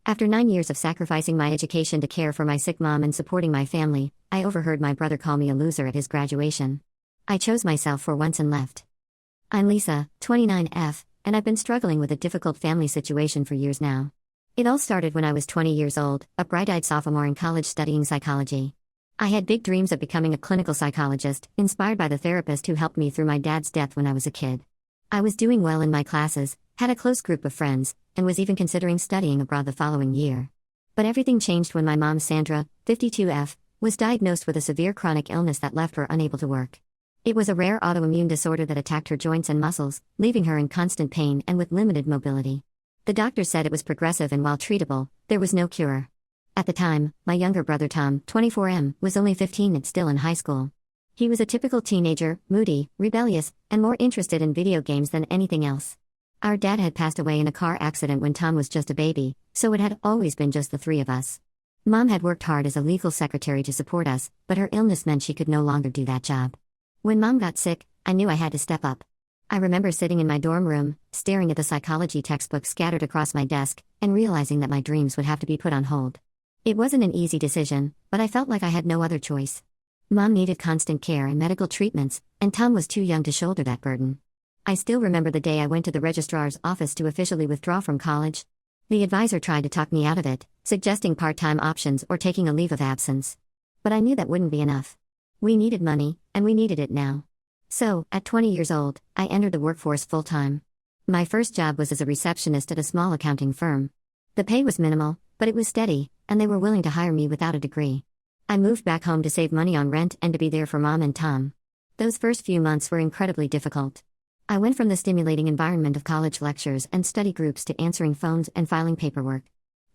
After 9 years of sacrificing my education to care for my sick mom and supporting my family, I overheard my brother call me a loser at his graduation. I chose myself for once and left. I'm Lisa, 29F, and I've been struggling with a difficult family situation for years now. It all started when I was 20 years old, a bright-eyed sophomore in college studying psychology. I had big dreams of becoming a clinical psychologist, inspired by the therapist who helped me through my dad's death when I was a kid. I was doing well in my classes, had a close group of friends, and was even considering studying abroad the following year. But everything changed when my mom Sandra, 52F, was diagnosed with a severe chronic illness that left her unable to work. It was a rare autoimmune disorder that attacked her joints and muscles, leaving her in constant pain and with limited mobility. The doctors said it was progressive and while treatable, there was no cure. At the time, my younger brother Tom, 24M, was only 15 and still in high school. He was a typical teenager, moody, rebellious, and more interested in video games than anything else. Our dad had passed away in a car accident when Tom was just a baby, so it had always been just the three of us. Mom had worked hard as a legal secretary to support us, but her illness meant she could no longer do that job. When Mom got sick, I knew I had to step up. I remember sitting in my dorm room, staring at the psychology textbooks scattered across my desk, and realizing that my dreams would have to be put on hold. It wasn't an easy decision, but I felt like I had no other choice. Mom needed constant care and medical treatments, and Tom was too young to shoulder that burden. I still remember the day I went to the registrar's office to officially withdraw from college. The advisor tried to talk me out of it, suggesting part-time options or taking a leave of absence. But I knew that wouldn't be enough. We needed money, and we needed it now. So, at 20 years old, I entered the workforce full-time. My first job was as a receptionist at a small accounting firm. The pay was minimal, but it was steady, and they were willing to hire me without a degree. I moved back home to save money on rent and to be there for Mom and Tom. Those first few months were incredibly difficult. I went from the stimulating environment of college lectures and study groups to answering phones and filing paperwork.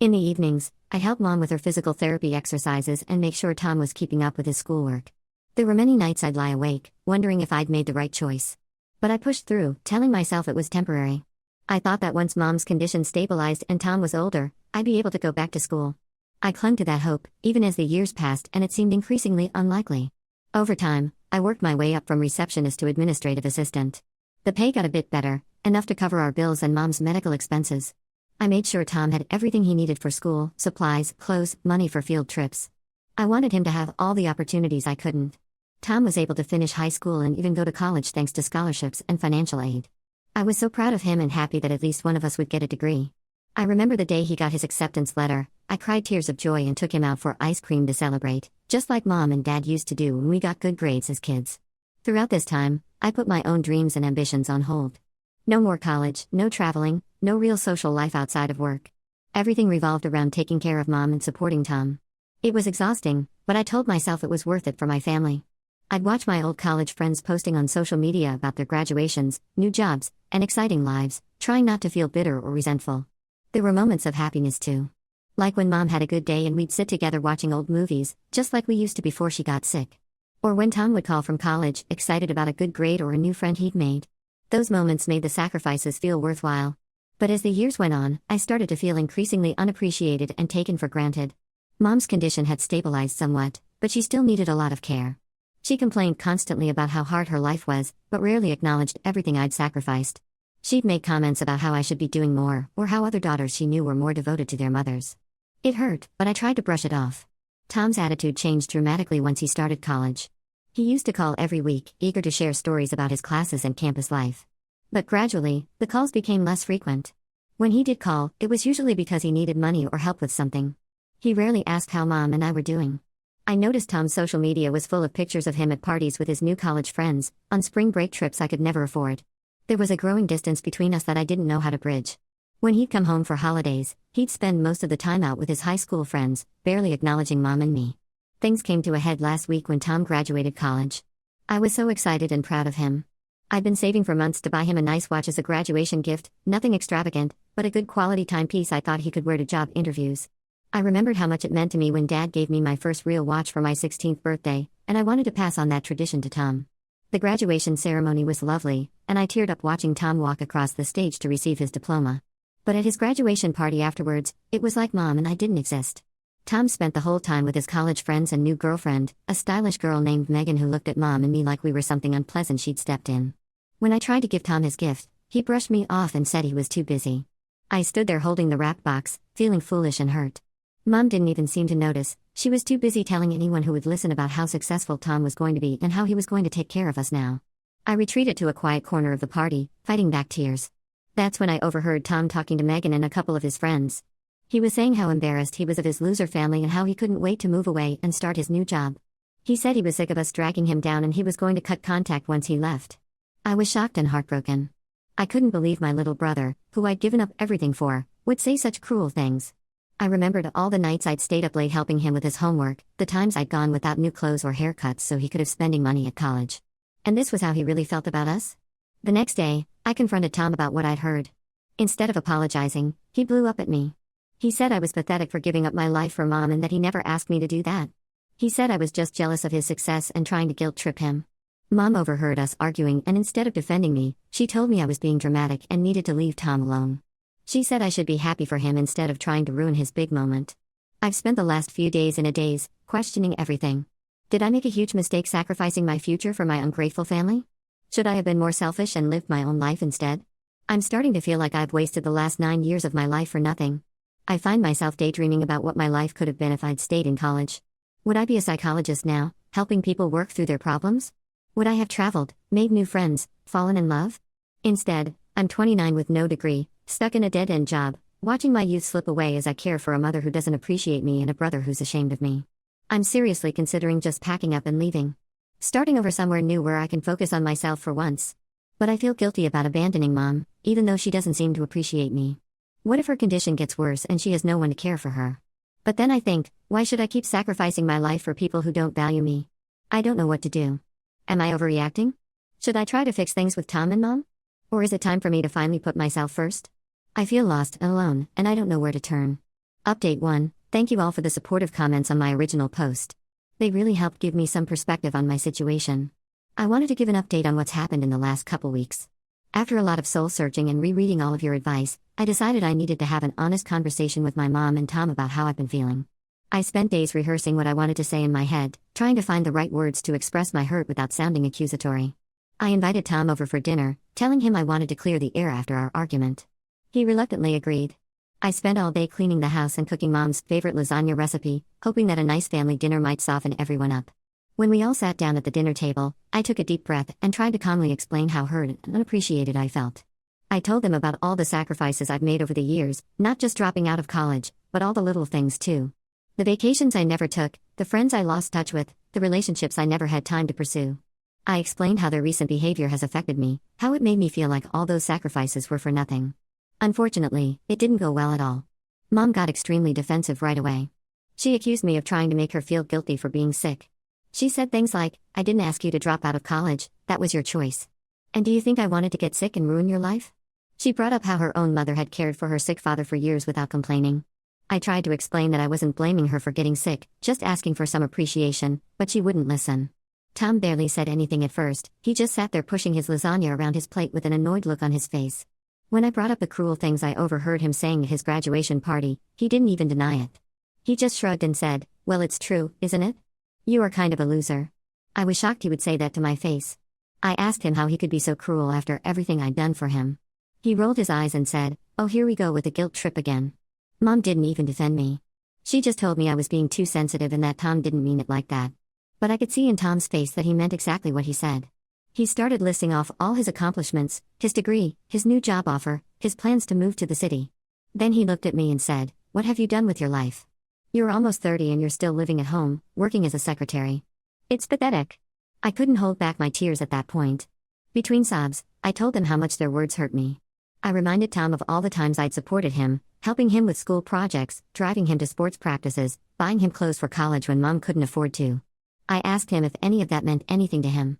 In the evenings, I'd help Mom with her physical therapy exercises and make sure Tom was keeping up with his schoolwork. There were many nights I'd lie awake, wondering if I'd made the right choice. But I pushed through, telling myself it was temporary. I thought that once Mom's condition stabilized and Tom was older, I'd be able to go back to school. I clung to that hope, even as the years passed and it seemed increasingly unlikely. Over time, I worked my way up from receptionist to administrative assistant. The pay got a bit better, enough to cover our bills and Mom's medical expenses. I made sure Tom had everything he needed for school, supplies, clothes, money for field trips. I wanted him to have all the opportunities I couldn't. Tom was able to finish high school and even go to college thanks to scholarships and financial aid. I was so proud of him and happy that at least one of us would get a degree. I remember the day he got his acceptance letter. I cried tears of joy and took him out for ice cream to celebrate, just like Mom and Dad used to do when we got good grades as kids. Throughout this time, I put my own dreams and ambitions on hold. No more college, no traveling, no real social life outside of work. Everything revolved around taking care of Mom and supporting Tom. It was exhausting, but I told myself it was worth it for my family. I'd watch my old college friends posting on social media about their graduations, new jobs, and exciting lives, trying not to feel bitter or resentful. There were moments of happiness too. Like when Mom had a good day and we'd sit together watching old movies, just like we used to before she got sick. Or when Tom would call from college, excited about a good grade or a new friend he'd made. Those moments made the sacrifices feel worthwhile. But as the years went on, I started to feel increasingly unappreciated and taken for granted. Mom's condition had stabilized somewhat, but she still needed a lot of care. She complained constantly about how hard her life was, but rarely acknowledged everything I'd sacrificed. She'd make comments about how I should be doing more, or how other daughters she knew were more devoted to their mothers. It hurt, but I tried to brush it off. Tom's attitude changed dramatically once he started college. He used to call every week, eager to share stories about his classes and campus life. But gradually, the calls became less frequent. When he did call, it was usually because he needed money or help with something. He rarely asked how Mom and I were doing. I noticed Tom's social media was full of pictures of him at parties with his new college friends, on spring break trips I could never afford. There was a growing distance between us that I didn't know how to bridge. When he'd come home for holidays, he'd spend most of the time out with his high school friends, barely acknowledging Mom and me. Things came to a head last week when Tom graduated college. I was so excited and proud of him. I'd been saving for months to buy him a nice watch as a graduation gift, nothing extravagant, but a good quality timepiece I thought he could wear to job interviews. I remembered how much it meant to me when Dad gave me my first real watch for my 16th birthday, and I wanted to pass on that tradition to Tom. The graduation ceremony was lovely, and I teared up watching Tom walk across the stage to receive his diploma. But at his graduation party afterwards, it was like Mom and I didn't exist. Tom spent the whole time with his college friends and new girlfriend, a stylish girl named Megan who looked at Mom and me like we were something unpleasant she'd stepped in. When I tried to give Tom his gift, he brushed me off and said he was too busy. I stood there holding the wrap box, feeling foolish and hurt. Mom didn't even seem to notice. She was too busy telling anyone who would listen about how successful Tom was going to be and how he was going to take care of us now. I retreated to a quiet corner of the party, fighting back tears. That's when I overheard Tom talking to Megan and a couple of his friends. He was saying how embarrassed he was of his loser family and how he couldn't wait to move away and start his new job. He said he was sick of us dragging him down and he was going to cut contact once he left. I was shocked and heartbroken. I couldn't believe my little brother, who I'd given up everything for, would say such cruel things. I remembered all the nights I'd stayed up late helping him with his homework, the times I'd gone without new clothes or haircuts so he could have spending money at college. And this was how he really felt about us? The next day, I confronted Tom about what I'd heard. Instead of apologizing, he blew up at me. He said I was pathetic for giving up my life for Mom and that he never asked me to do that. He said I was just jealous of his success and trying to guilt-trip him. Mom overheard us arguing and instead of defending me, she told me I was being dramatic and needed to leave Tom alone. She said I should be happy for him instead of trying to ruin his big moment. I've spent the last few days in a daze, questioning everything. Did I make a huge mistake sacrificing my future for my ungrateful family? Should I have been more selfish and lived my own life instead? I'm starting to feel like I've wasted the last 9 years of my life for nothing. I find myself daydreaming about what my life could have been if I'd stayed in college. Would I be a psychologist now, helping people work through their problems? Would I have traveled, made new friends, fallen in love? Instead, I'm 29 with no degree, stuck in a dead-end job, watching my youth slip away as I care for a mother who doesn't appreciate me and a brother who's ashamed of me. I'm seriously considering just packing up and leaving. Starting over somewhere new where I can focus on myself for once. But I feel guilty about abandoning Mom, even though she doesn't seem to appreciate me. What if her condition gets worse and she has no one to care for her? But then I think, why should I keep sacrificing my life for people who don't value me? I don't know what to do. Am I overreacting? Should I try to fix things with Tom and Mom? Or is it time for me to finally put myself first? I feel lost and alone, and I don't know where to turn. Update 1. Thank you all for the supportive comments on my original post. They really helped give me some perspective on my situation. I wanted to give an update on what's happened in the last couple weeks. After a lot of soul-searching and rereading all of your advice, I decided I needed to have an honest conversation with my mom and Tom about how I've been feeling. I spent days rehearsing what I wanted to say in my head, trying to find the right words to express my hurt without sounding accusatory. I invited Tom over for dinner, telling him I wanted to clear the air after our argument. He reluctantly agreed. I spent all day cleaning the house and cooking Mom's favorite lasagna recipe, hoping that a nice family dinner might soften everyone up. When we all sat down at the dinner table, I took a deep breath and tried to calmly explain how hurt and unappreciated I felt. I told them about all the sacrifices I've made over the years, not just dropping out of college, but all the little things too. The vacations I never took, the friends I lost touch with, the relationships I never had time to pursue. I explained how their recent behavior has affected me, how it made me feel like all those sacrifices were for nothing. Unfortunately, it didn't go well at all. Mom got extremely defensive right away. She accused me of trying to make her feel guilty for being sick. She said things like, "I didn't ask you to drop out of college, that was your choice. And do you think I wanted to get sick and ruin your life?" She brought up how her own mother had cared for her sick father for years without complaining. I tried to explain that I wasn't blaming her for getting sick, just asking for some appreciation, but she wouldn't listen. Tom barely said anything at first, he just sat there pushing his lasagna around his plate with an annoyed look on his face. When I brought up the cruel things I overheard him saying at his graduation party, he didn't even deny it. He just shrugged and said, "Well, it's true, isn't it? You are kind of a loser." I was shocked he would say that to my face. I asked him how he could be so cruel after everything I'd done for him. He rolled his eyes and said, "Oh, here we go with the guilt trip again." Mom didn't even defend me. She just told me I was being too sensitive and that Tom didn't mean it like that. But I could see in Tom's face that he meant exactly what he said. He started listing off all his accomplishments, his degree, his new job offer, his plans to move to the city. Then he looked at me and said, "What have you done with your life? You're almost 30 and you're still living at home, working as a secretary. It's pathetic." I couldn't hold back my tears at that point. Between sobs, I told them how much their words hurt me. I reminded Tom of all the times I'd supported him, helping him with school projects, driving him to sports practices, buying him clothes for college when Mom couldn't afford to. I asked him if any of that meant anything to him.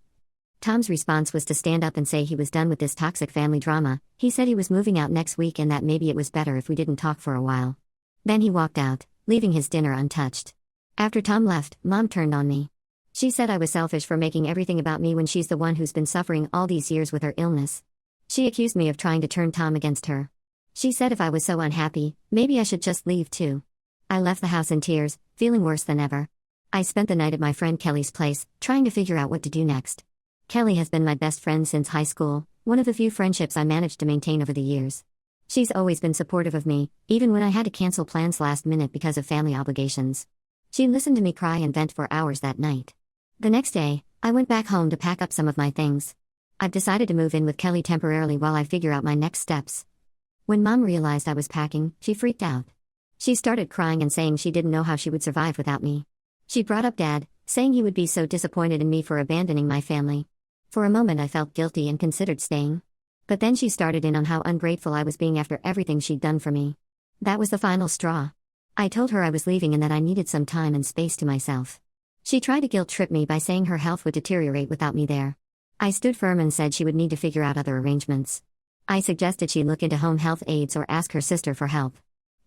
Tom's response was to stand up and say he was done with this toxic family drama. He said he was moving out next week and that maybe it was better if we didn't talk for a while. Then he walked out, leaving his dinner untouched. After Tom left, Mom turned on me. She said I was selfish for making everything about me when she's the one who's been suffering all these years with her illness. She accused me of trying to turn Tom against her. She said if I was so unhappy, maybe I should just leave too. I left the house in tears, feeling worse than ever. I spent the night at my friend Kelly's place, trying to figure out what to do next. Kelly has been my best friend since high school, one of the few friendships I managed to maintain over the years. She's always been supportive of me, even when I had to cancel plans last minute because of family obligations. She listened to me cry and vent for hours that night. The next day, I went back home to pack up some of my things. I've decided to move in with Kelly temporarily while I figure out my next steps. When Mom realized I was packing, she freaked out. She started crying and saying she didn't know how she would survive without me. She brought up Dad, saying he would be so disappointed in me for abandoning my family. For a moment I felt guilty and considered staying. But then she started in on how ungrateful I was being after everything she'd done for me. That was the final straw. I told her I was leaving and that I needed some time and space to myself. She tried to guilt-trip me by saying her health would deteriorate without me there. I stood firm and said she would need to figure out other arrangements. I suggested she look into home health aides or ask her sister for help.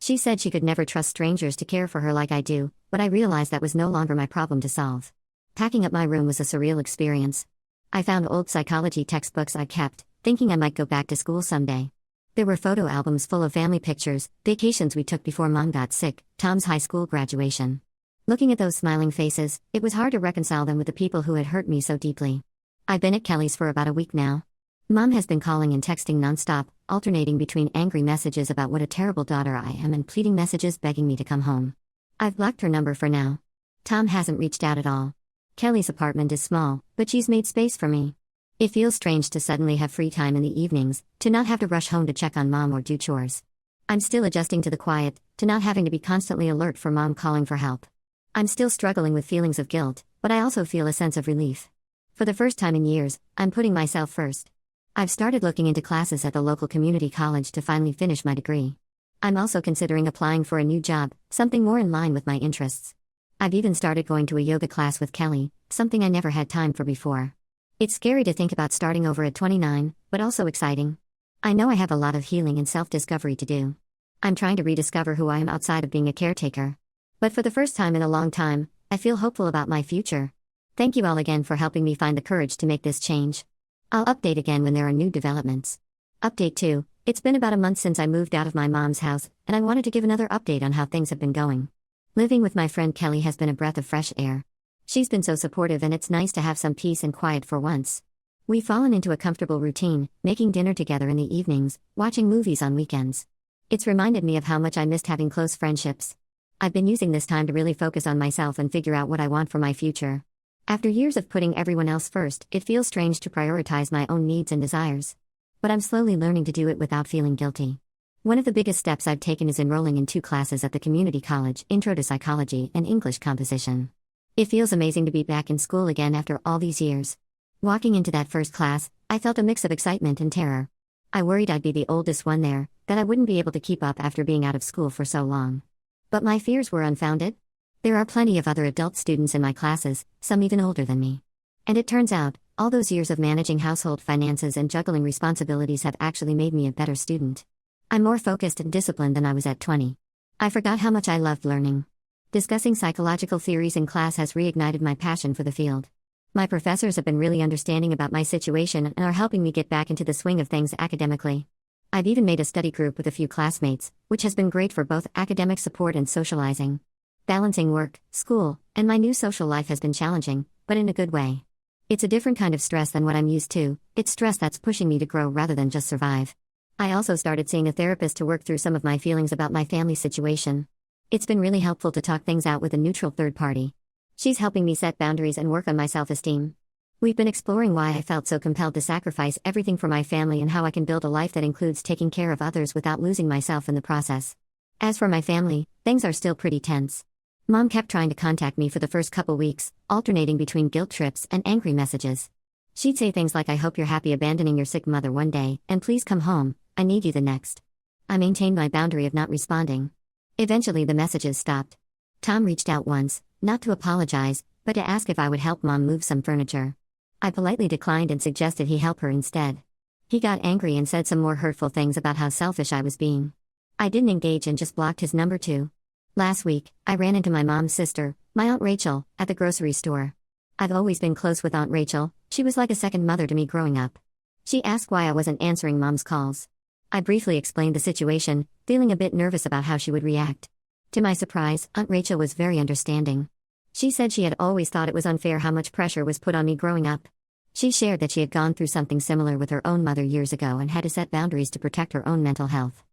She said she could never trust strangers to care for her like I do, but I realized that was no longer my problem to solve. Packing up my room was a surreal experience. I found old psychology textbooks I kept, thinking I might go back to school someday. There were photo albums full of family pictures, vacations we took before Mom got sick, Tom's high school graduation. Looking at those smiling faces, it was hard to reconcile them with the people who had hurt me so deeply. I've been at Kelly's for about a week now. Mom has been calling and texting nonstop, alternating between angry messages about what a terrible daughter I am and pleading messages begging me to come home. I've blocked her number for now. Tom hasn't reached out at all. Kelly's apartment is small, but she's made space for me. It feels strange to suddenly have free time in the evenings, to not have to rush home to check on Mom or do chores. I'm still adjusting to the quiet, to not having to be constantly alert for Mom calling for help. I'm still struggling with feelings of guilt, but I also feel a sense of relief. For the first time in years, I'm putting myself first. I've started looking into classes at the local community college to finally finish my degree. I'm also considering applying for a new job, something more in line with my interests. I've even started going to a yoga class with Kelly, something I never had time for before. It's scary to think about starting over at 29, but also exciting. I know I have a lot of healing and self-discovery to do. I'm trying to rediscover who I am outside of being a caretaker. But for the first time in a long time, I feel hopeful about my future. Thank you all again for helping me find the courage to make this change. I'll update again when there are new developments. Update 2. It's been about a month since I moved out of my mom's house, and I wanted to give another update on how things have been going. Living with my friend Kelly has been a breath of fresh air. She's been so supportive and it's nice to have some peace and quiet for once. We've fallen into a comfortable routine, making dinner together in the evenings, watching movies on weekends. It's reminded me of how much I missed having close friendships. I've been using this time to really focus on myself and figure out what I want for my future. After years of putting everyone else first, it feels strange to prioritize my own needs and desires. But I'm slowly learning to do it without feeling guilty. One of the biggest steps I've taken is enrolling in 2 classes at the community college, Intro to Psychology and English Composition. It feels amazing to be back in school again after all these years. Walking into that first class, I felt a mix of excitement and terror. I worried I'd be the oldest one there, that I wouldn't be able to keep up after being out of school for so long. But my fears were unfounded. There are plenty of other adult students in my classes, some even older than me. And it turns out, all those years of managing household finances and juggling responsibilities have actually made me a better student. I'm more focused and disciplined than I was at 20. I forgot how much I loved learning. Discussing psychological theories in class has reignited my passion for the field. My professors have been really understanding about my situation and are helping me get back into the swing of things academically. I've even made a study group with a few classmates, which has been great for both academic support and socializing. Balancing work, school, and my new social life has been challenging, but in a good way. It's a different kind of stress than what I'm used to. It's stress that's pushing me to grow rather than just survive. I also started seeing a therapist to work through some of my feelings about my family situation. It's been really helpful to talk things out with a neutral third party. She's helping me set boundaries and work on my self-esteem. We've been exploring why I felt so compelled to sacrifice everything for my family and how I can build a life that includes taking care of others without losing myself in the process. As for my family, things are still pretty tense. Mom kept trying to contact me for the first couple weeks, alternating between guilt trips and angry messages. She'd say things like, "I hope you're happy abandoning your sick mother one day, and please come home, I need you the next." I maintained my boundary of not responding. Eventually the messages stopped. Tom reached out once, not to apologize, but to ask if I would help Mom move some furniture. I politely declined and suggested he help her instead. He got angry and said some more hurtful things about how selfish I was being. I didn't engage and just blocked his number too. Last week, I ran into my mom's sister, my Aunt Rachel, at the grocery store. I've always been close with Aunt Rachel. She was like a second mother to me growing up. She asked why I wasn't answering Mom's calls. I briefly explained the situation, feeling a bit nervous about how she would react. To my surprise, Aunt Rachel was very understanding. She said she had always thought it was unfair how much pressure was put on me growing up. She shared that she had gone through something similar with her own mother years ago and had to set boundaries to protect her own mental health.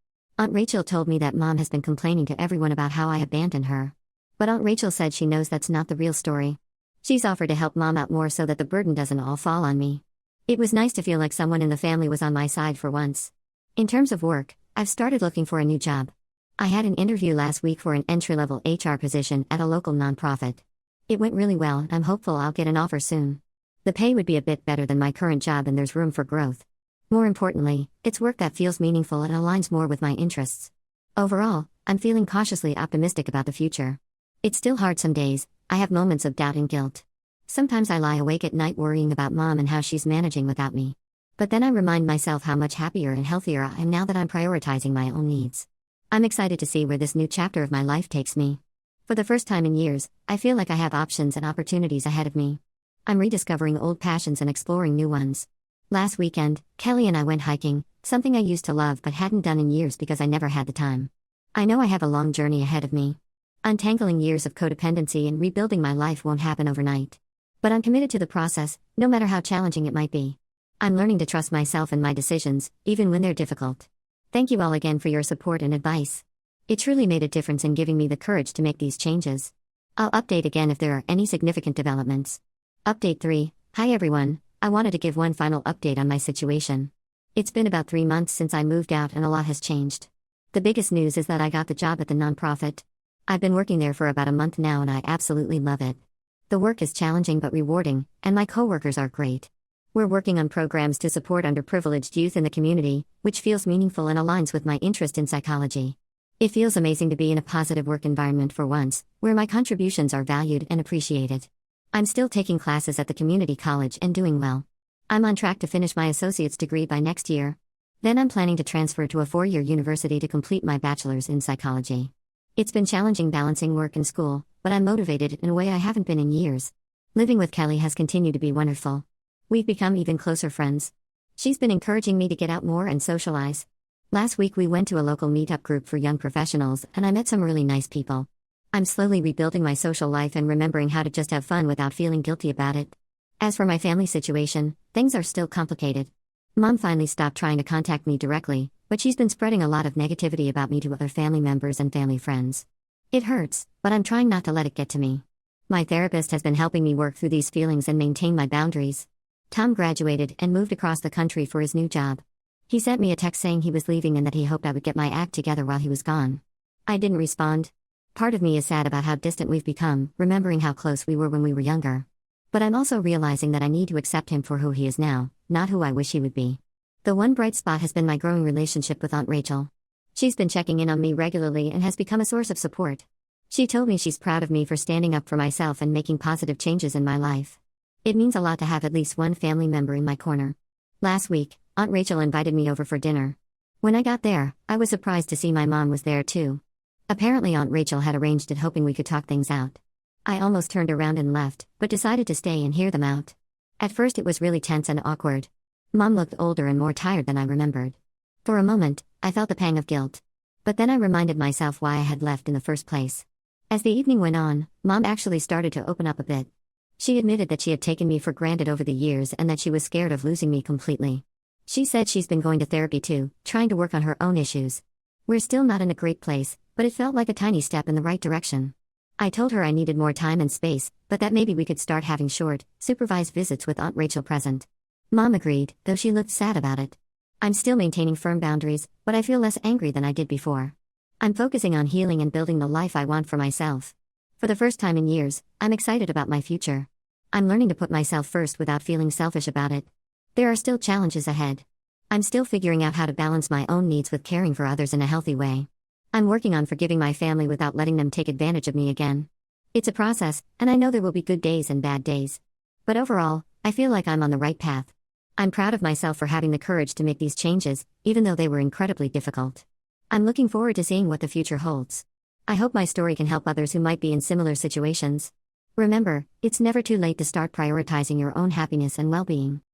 Aunt Rachel told me that Mom has been complaining to everyone about how I abandoned her. But Aunt Rachel said she knows that's not the real story. She's offered to help Mom out more so that the burden doesn't all fall on me. It was nice to feel like someone in the family was on my side for once. In terms of work, I've started looking for a new job. I had an interview last week for an entry-level HR position at a local nonprofit. It went really well, and I'm hopeful I'll get an offer soon. The pay would be a bit better than my current job and there's room for growth. More importantly, it's work that feels meaningful and aligns more with my interests. Overall, I'm feeling cautiously optimistic about the future. It's still hard some days. I have moments of doubt and guilt. Sometimes I lie awake at night worrying about Mom and how she's managing without me. But then I remind myself how much happier and healthier I am now that I'm prioritizing my own needs. I'm excited to see where this new chapter of my life takes me. For the first time in years, I feel like I have options and opportunities ahead of me. I'm rediscovering old passions and exploring new ones. Last weekend, Kelly and I went hiking, something I used to love but hadn't done in years because I never had the time. I know I have a long journey ahead of me. Untangling years of codependency and rebuilding my life won't happen overnight. But I'm committed to the process, no matter how challenging it might be. I'm learning to trust myself and my decisions, even when they're difficult. Thank you all again for your support and advice. It truly made a difference in giving me the courage to make these changes. I'll update again if there are any significant developments. Update 3. Hi everyone, I wanted to give one final update on my situation. It's been about 3 months since I moved out and a lot has changed. The biggest news is that I got the job at the nonprofit. I've been working there for about a month now and I absolutely love it. The work is challenging but rewarding, and my coworkers are great. We're working on programs to support underprivileged youth in the community, which feels meaningful and aligns with my interest in psychology. It feels amazing to be in a positive work environment for once, where my contributions are valued and appreciated. I'm still taking classes at the community college and doing well. I'm on track to finish my associate's degree by next year. Then I'm planning to transfer to a 4-year university to complete my bachelor's in psychology. It's been challenging balancing work and school, but I'm motivated in a way I haven't been in years. Living with Kelly has continued to be wonderful. We've become even closer friends. She's been encouraging me to get out more and socialize. Last week we went to a local meetup group for young professionals and I met some really nice people. I'm slowly rebuilding my social life and remembering how to just have fun without feeling guilty about it. As for my family situation, things are still complicated. Mom finally stopped trying to contact me directly, but she's been spreading a lot of negativity about me to other family members and family friends. It hurts, but I'm trying not to let it get to me. My therapist has been helping me work through these feelings and maintain my boundaries. Tom graduated and moved across the country for his new job. He sent me a text saying he was leaving and that he hoped I would get my act together while he was gone. I didn't respond. Part of me is sad about how distant we've become, remembering how close we were when we were younger. But I'm also realizing that I need to accept him for who he is now, not who I wish he would be. The one bright spot has been my growing relationship with Aunt Rachel. She's been checking in on me regularly and has become a source of support. She told me she's proud of me for standing up for myself and making positive changes in my life. It means a lot to have at least one family member in my corner. Last week, Aunt Rachel invited me over for dinner. When I got there, I was surprised to see my mom was there too. Apparently Aunt Rachel had arranged it hoping we could talk things out. I almost turned around and left, but decided to stay and hear them out. At first it was really tense and awkward. Mom looked older and more tired than I remembered. For a moment, I felt the pang of guilt. But then I reminded myself why I had left in the first place. As the evening went on, Mom actually started to open up a bit. She admitted that she had taken me for granted over the years and that she was scared of losing me completely. She said she's been going to therapy too, trying to work on her own issues. We're still not in a great place, but it felt like a tiny step in the right direction. I told her I needed more time and space, but that maybe we could start having short, supervised visits with Aunt Rachel present. Mom agreed, though she looked sad about it. I'm still maintaining firm boundaries, but I feel less angry than I did before. I'm focusing on healing and building the life I want for myself. For the first time in years, I'm excited about my future. I'm learning to put myself first without feeling selfish about it. There are still challenges ahead. I'm still figuring out how to balance my own needs with caring for others in a healthy way. I'm working on forgiving my family without letting them take advantage of me again. It's a process, and I know there will be good days and bad days. But overall, I feel like I'm on the right path. I'm proud of myself for having the courage to make these changes, even though they were incredibly difficult. I'm looking forward to seeing what the future holds. I hope my story can help others who might be in similar situations. Remember, it's never too late to start prioritizing your own happiness and well-being.